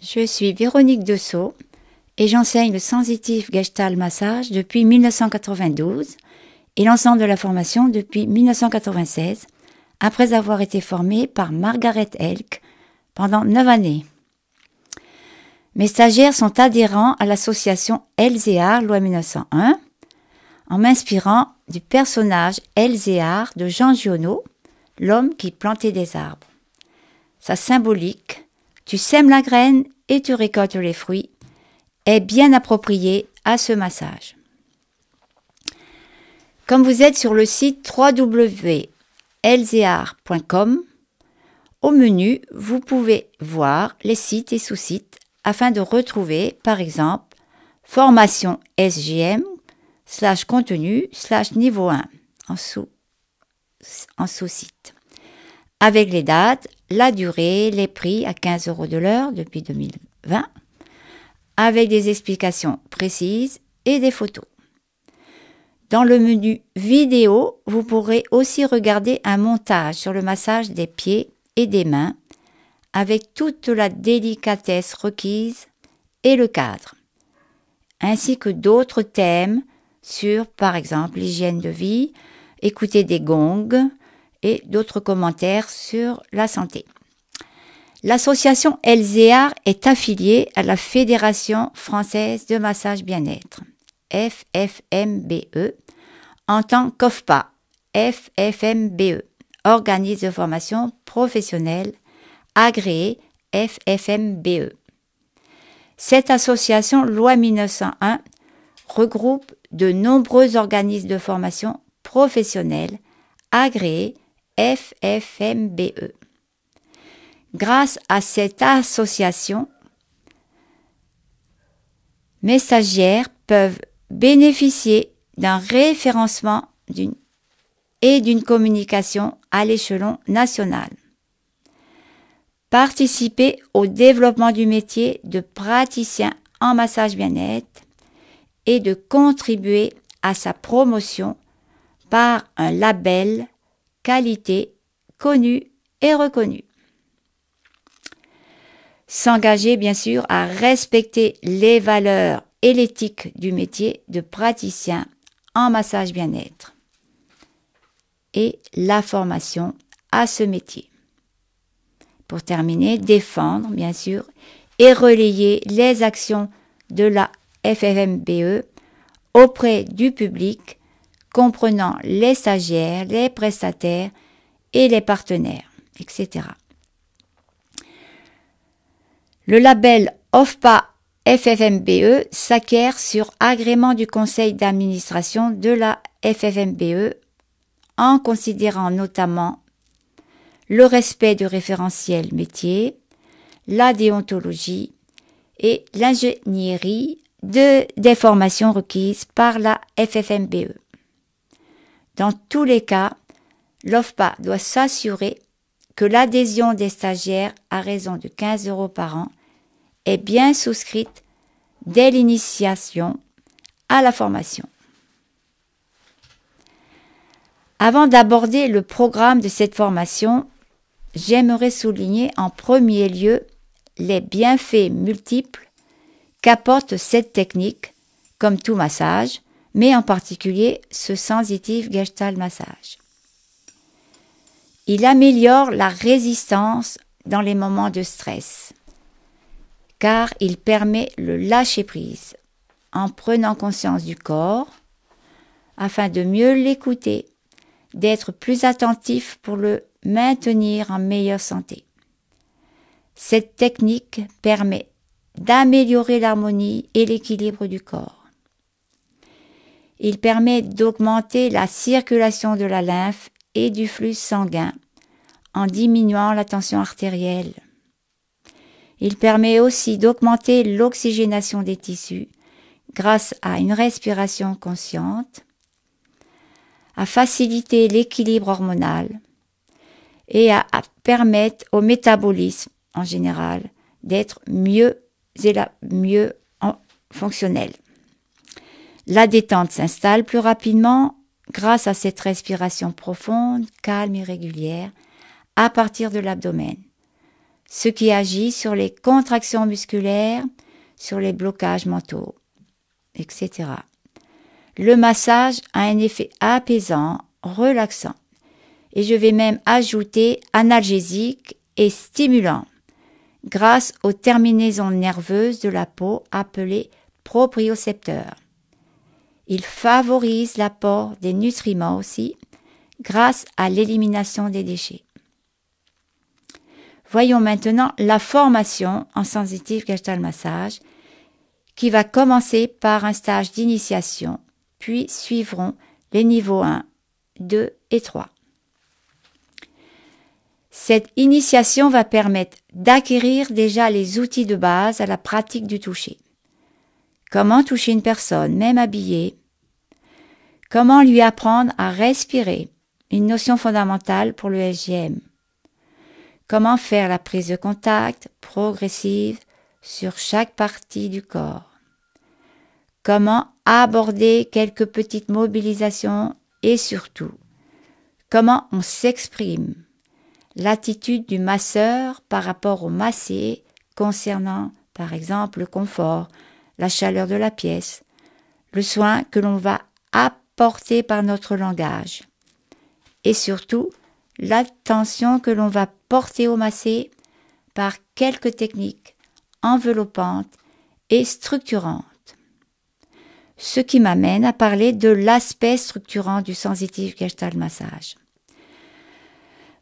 Je suis Véronique Dessau et j'enseigne le Sensitive Gestalt Massage depuis 1992 et l'ensemble de la formation depuis 1996, après avoir été formée par Margaret Elk pendant 9 années. Mes stagiaires sont adhérents à l'association Elzéar Loi 1901 en m'inspirant du personnage Elzéar de Jean Giono, l'homme qui plantait des arbres. Sa symbolique, tu sèmes la graine et tu récoltes les fruits, est bien appropriée à ce massage. Comme vous êtes sur le site www.elzéar.com, au menu, vous pouvez voir les sites et sous-sites afin de retrouver, par exemple, formation SGM /contenu /niveau 1 en sous-site, avec les dates, la durée, les prix à 15 € de l'heure depuis 2020, avec des explications précises et des photos. Dans le menu vidéo, vous pourrez aussi regarder un montage sur le massage des pieds et des mains avec toute la délicatesse requise et le cadre, ainsi que d'autres thèmes sur, par exemple, l'hygiène de vie, écouter des gongs et d'autres commentaires sur la santé. L'association Elzéar est affiliée à la Fédération française de massage bien-être, FFMBE, en tant qu'OFPA, FFMBE, organisme de formation professionnelle agréé FFMBE. Cette association Loi 1901 regroupe de nombreux organismes de formation professionnelle agréés FFMBE. Grâce à cette association, mes stagiaires peuvent bénéficier d'un référencement et d'une communication à l'échelon national. Participer au développement du métier de praticien en massage bien-être et de contribuer à sa promotion par un label qualité connu et reconnu. S'engager bien sûr à respecter les valeurs et l'éthique du métier de praticien en massage bien-être et la formation à ce métier. Pour terminer, défendre bien sûr et relayer les actions de la FFMBE auprès du public comprenant les stagiaires, les prestataires et les partenaires, etc. Le label OFPA FFMBE s'acquiert sur agrément du conseil d'administration de la FFMBE en considérant notamment le respect du référentiel métier, la déontologie et l'ingénierie des formations requises par la FFMBE. Dans tous les cas, l'OFPA doit s'assurer que l'adhésion des stagiaires à raison de 15 € par an est bien souscrite dès l'initiation à la formation. Avant d'aborder le programme de cette formation, j'aimerais souligner en premier lieu les bienfaits multiples qu'apporte cette technique, comme tout massage, mais en particulier ce Sensitive Gestalt Massage. Il améliore la résistance dans les moments de stress, car il permet le lâcher-prise en prenant conscience du corps afin de mieux l'écouter, d'être plus attentif pour le maintenir en meilleure santé. Cette technique permet d'améliorer l'harmonie et l'équilibre du corps. Il permet d'augmenter la circulation de la lymphe et du flux sanguin en diminuant la tension artérielle. Il permet aussi d'augmenter l'oxygénation des tissus grâce à une respiration consciente, à faciliter l'équilibre hormonal et à permettre au métabolisme en général d'être mieux fonctionnel. La détente s'installe plus rapidement grâce à cette respiration profonde, calme et régulière à partir de l'abdomen, ce qui agit sur les contractions musculaires, sur les blocages mentaux, etc. Le massage a un effet apaisant, relaxant, et je vais même ajouter analgésique et stimulant, grâce aux terminaisons nerveuses de la peau appelées propriocepteurs. Il favorise l'apport des nutriments aussi, grâce à l'élimination des déchets. Voyons maintenant la formation en Sensitive Gestalt Massage, qui va commencer par un stage d'initiation, puis suivront les niveaux 1, 2 et 3. Cette initiation va permettre d'acquérir déjà les outils de base à la pratique du toucher. Comment toucher une personne, même habillée? Comment lui apprendre à respirer? Une notion fondamentale pour le SGM. Comment faire la prise de contact progressive sur chaque partie du corps. Comment aborder quelques petites mobilisations et surtout, comment on s'exprime. L'attitude du masseur par rapport au massé concernant, par exemple, le confort, la chaleur de la pièce, le soin que l'on va apporter par notre langage et surtout l'attention que l'on va porter au massé par quelques techniques enveloppantes et structurantes. Ce qui m'amène à parler de l'aspect structurant du Sensitive Gestalt Massage.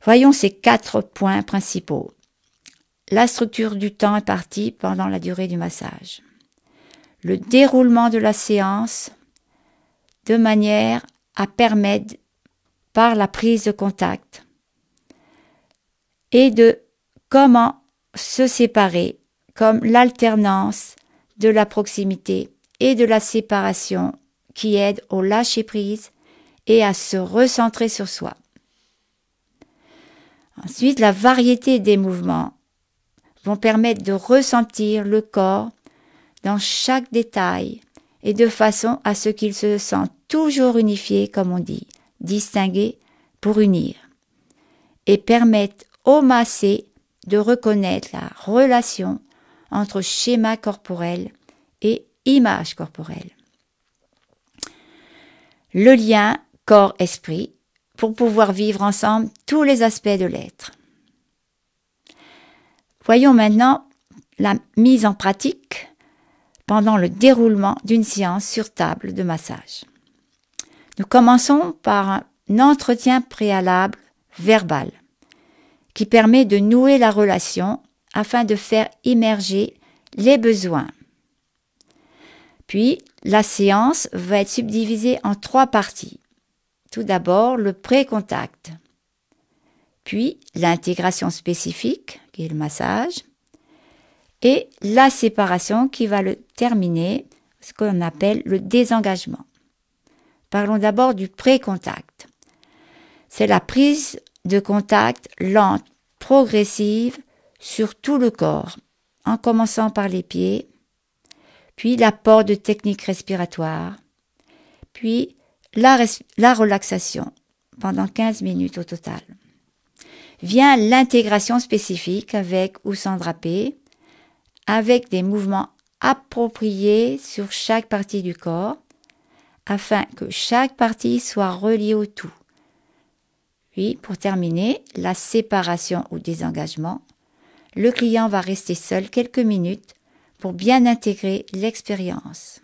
Voyons ces 4 points principaux. La structure du temps imparti pendant la durée du massage. Le déroulement de la séance de manière à permettre par la prise de contact et de comment se séparer, comme l'alternance de la proximité et de la séparation qui aide au lâcher-prise et à se recentrer sur soi. Ensuite, la variété des mouvements vont permettre de ressentir le corps dans chaque détail et de façon à ce qu'il se sente toujours unifié, comme on dit, distingué pour unir, et permettre au massé de reconnaître la relation entre schéma corporel et image corporelle. Le lien corps-esprit pour pouvoir vivre ensemble tous les aspects de l'être. Voyons maintenant la mise en pratique pendant le déroulement d'une séance sur table de massage. Nous commençons par un entretien préalable verbal qui permet de nouer la relation afin de faire immerger les besoins. Puis, la séance va être subdivisée en 3 parties. Tout d'abord, le pré-contact, puis l'intégration spécifique, qui est le massage, et la séparation qui va le terminer, ce qu'on appelle le désengagement. Parlons d'abord du pré-contact. C'est la prise de contact lente, progressive, sur tout le corps, en commençant par les pieds, puis l'apport de techniques respiratoires, puis la relaxation pendant 15 minutes au total. Vient l'intégration spécifique avec ou sans draper, avec des mouvements appropriés sur chaque partie du corps, afin que chaque partie soit reliée au tout. Puis, pour terminer, la séparation ou désengagement. Le client va rester seul quelques minutes pour bien intégrer l'expérience.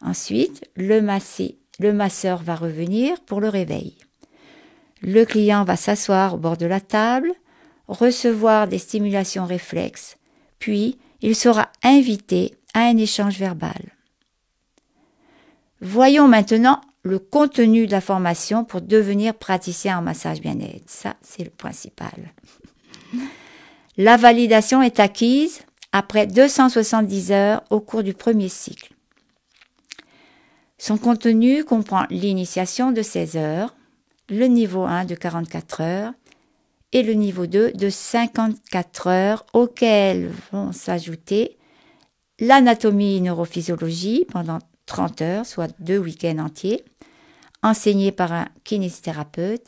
Ensuite, le masseur va revenir pour le réveil. Le client va s'asseoir au bord de la table, recevoir des stimulations réflexes, puis il sera invité à un échange verbal. Voyons maintenant le contenu de la formation pour devenir praticien en massage bien-être. Ça, c'est le principal. La validation est acquise après 270 heures au cours du premier cycle. Son contenu comprend l'initiation de 16 heures, le niveau 1 de 44 heures et le niveau 2 de 54 heures auxquels vont s'ajouter l'anatomie et neurophysiologie pendant 30 heures, soit 2 week-ends entiers, enseigné par un kinésithérapeute,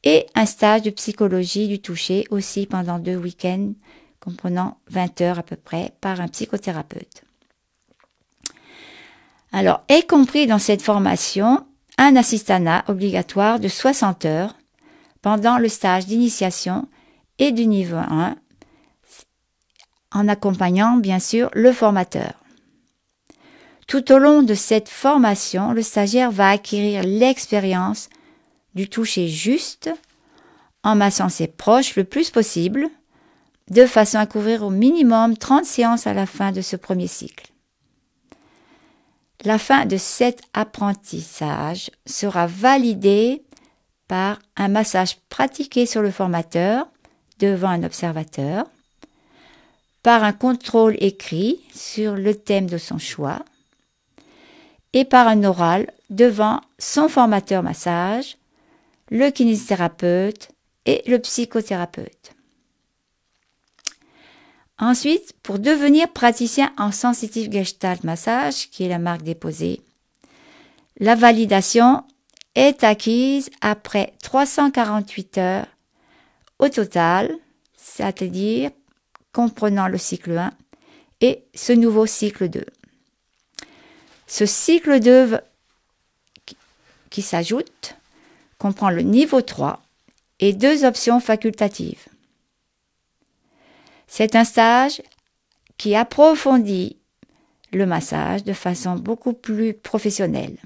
et un stage de psychologie du toucher aussi pendant 2 week-ends, comprenant 20 heures à peu près, par un psychothérapeute. Alors, est compris dans cette formation un assistanat obligatoire de 60 heures pendant le stage d'initiation et du niveau 1, en accompagnant bien sûr le formateur. Tout au long de cette formation, le stagiaire va acquérir l'expérience du toucher juste en massant ses proches le plus possible, de façon à couvrir au minimum 30 séances à la fin de ce premier cycle. La fin de cet apprentissage sera validée par un massage pratiqué sur le formateur devant un observateur, par un contrôle écrit sur le thème de son choix et par un oral devant son formateur massage, le kinésithérapeute et le psychothérapeute. Ensuite, pour devenir praticien en sensitive gestalt massage, qui est la marque déposée, la validation est acquise après 348 heures au total, c'est-à-dire comprenant le cycle 1 et ce nouveau cycle 2. Ce cycle 2 qui s'ajoute comprend le niveau 3 et 2 options facultatives. C'est un stage qui approfondit le massage de façon beaucoup plus professionnelle,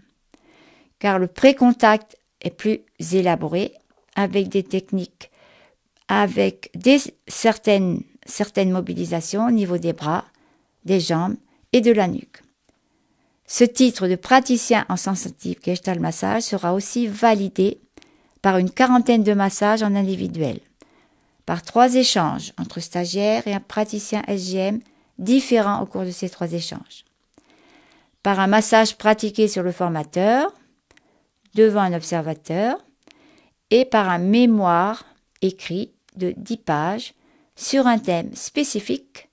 car le pré-contact est plus élaboré avec des techniques, avec certaines mobilisations au niveau des bras, des jambes et de la nuque. Ce titre de praticien en sensitive gestalt massage sera aussi validé par une quarantaine de massages en individuel, par 3 échanges entre stagiaires et un praticien SGM différents au cours de ces 3 échanges, par un massage pratiqué sur le formateur, devant un observateur, et par un mémoire écrit de 10 pages sur un thème spécifique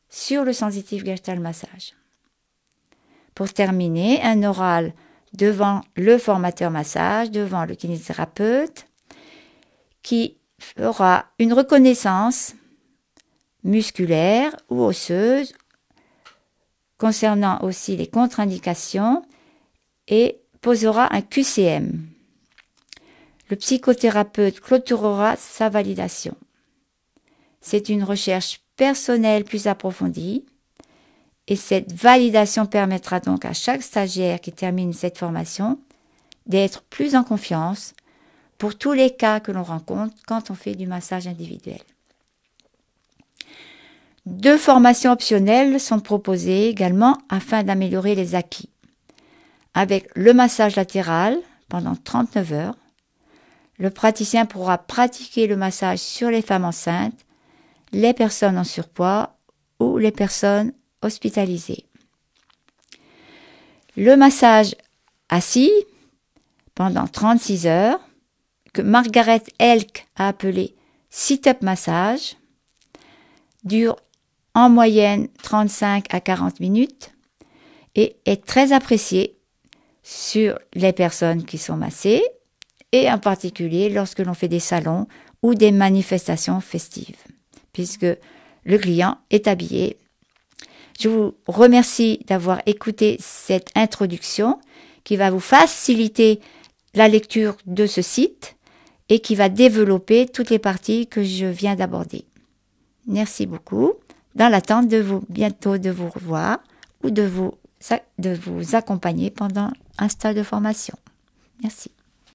sur le sensitive gestalt massage. Pour terminer, un oral devant le formateur massage, devant le kinésithérapeute, qui fera une reconnaissance musculaire ou osseuse concernant aussi les contre-indications et posera un QCM. Le psychothérapeute clôturera sa validation. C'est une recherche personnelle plus approfondie et cette validation permettra donc à chaque stagiaire qui termine cette formation d'être plus en confiance pour tous les cas que l'on rencontre quand on fait du massage individuel. 2 formations optionnelles sont proposées également afin d'améliorer les acquis. Avec le massage latéral pendant 39 heures, le praticien pourra pratiquer le massage sur les femmes enceintes, les personnes en surpoids ou les personnes hospitalisées. Le massage assis pendant 36 heures, que Margaret Elk a appelé sit-up massage, dure en moyenne 35 à 40 minutes et est très apprécié sur les personnes qui sont massées et en particulier lorsque l'on fait des salons ou des manifestations festives, puisque le client est habillé. Je vous remercie d'avoir écouté cette introduction qui va vous faciliter la lecture de ce site et qui va développer toutes les parties que je viens d'aborder. Merci beaucoup. Dans l'attente bientôt de vous revoir ou de vous accompagner pendant un stage de formation. Merci.